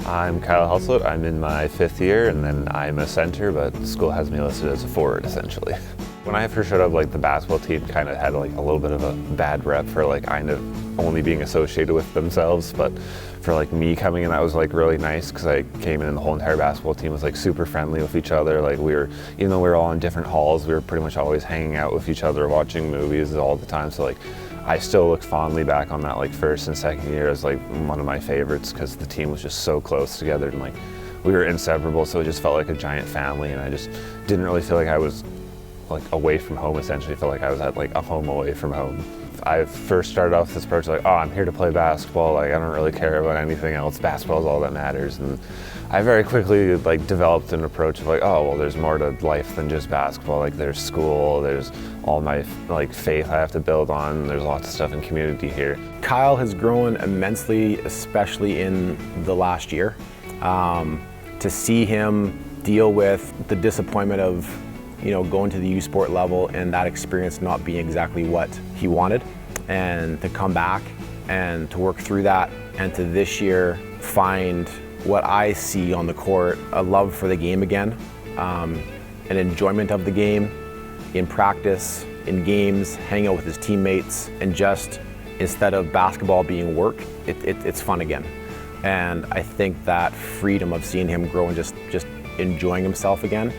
I'm Kyle Helsloot. I'm in my 5th year, and then I'm a center, but the school has me listed as a forward, essentially. When I first showed up, the basketball team kind of had a little bit of a bad rep for kind of only being associated with themselves, but for me coming in, that was really nice because I came in and the whole entire basketball team was super friendly with each other. Even though we were all in different halls, we were pretty much always hanging out with each other, watching movies all the time. So I still look fondly back on that first and second year as one of my favorites because the team was just so close together and we were inseparable. So it just felt like a giant family, and I just didn't really feel like I was away from home. Essentially, I felt like I was at a home away from home. I first started off this approach oh, I'm here to play basketball. I don't really care about anything else. Basketball is all that matters. And I very quickly developed an approach of oh, well, there's more to life than just basketball. There's school, there's all my faith I have to build on. There's lots of stuff in community here. Kyle has grown immensely, especially in the last year. To see him deal with the disappointment of going to the U Sport level and that experience not being exactly what he wanted, and to come back and to work through that, and to this year find what I see on the court, a love for the game again, an enjoyment of the game, in practice, in games, hanging out with his teammates, and just instead of basketball being work, it's fun again. And I think that freedom of seeing him grow and just enjoying himself again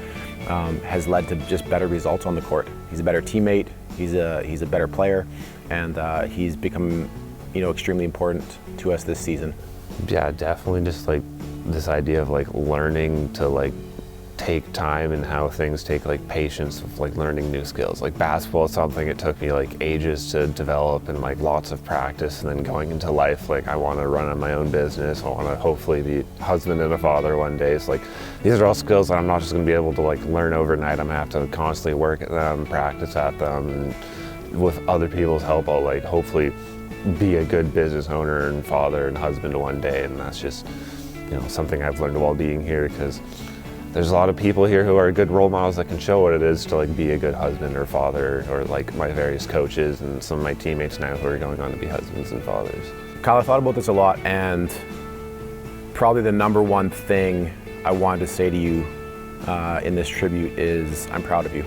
has led to just better results on the court. He's a better teammate, he's a better player, and he's become extremely important to us this season. Yeah, definitely just this idea of learning to take time and how things take patience with learning new skills. Basketball is something it took me ages to develop and lots of practice, and then going into life I want to run my own business. I want to hopefully be a husband and a father one day. So these are all skills that I'm not just going to be able to learn overnight. I'm going to have to constantly work at them, practice at them, and with other people's help I'll hopefully be a good business owner and father and husband one day. And that's just something I've learned while being here, because there's a lot of people here who are good role models that can show what it is to be a good husband or father, or my various coaches and some of my teammates now who are going on to be husbands and fathers. Kyle, I thought about this a lot, and probably the number one thing I wanted to say to you in this tribute is I'm proud of you.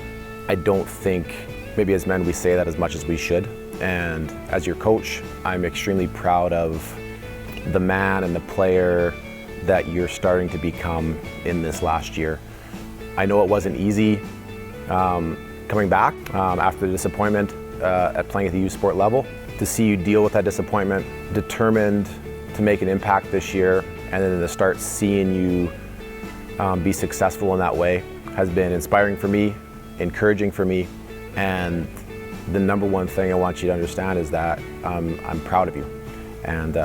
I don't think maybe as men we say that as much as we should, and as your coach, I'm extremely proud of the man and the player that you're starting to become in this last year. I know it wasn't easy coming back after the disappointment at playing at the U Sport level. To see you deal with that disappointment, determined to make an impact this year, and then to start seeing you be successful in that way has been inspiring for me, encouraging for me, and the number one thing I want you to understand is that I'm proud of you. And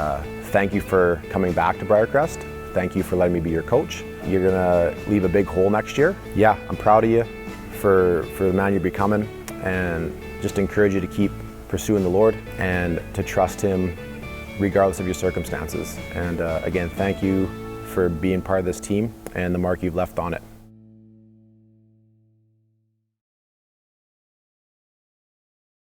thank you for coming back to Briercrest. Thank you for letting me be your coach. You're gonna leave a big hole next year. Yeah, I'm proud of you for the man you're becoming, and just encourage you to keep pursuing the Lord and to trust Him regardless of your circumstances. And again, thank you for being part of this team and the mark you've left on it.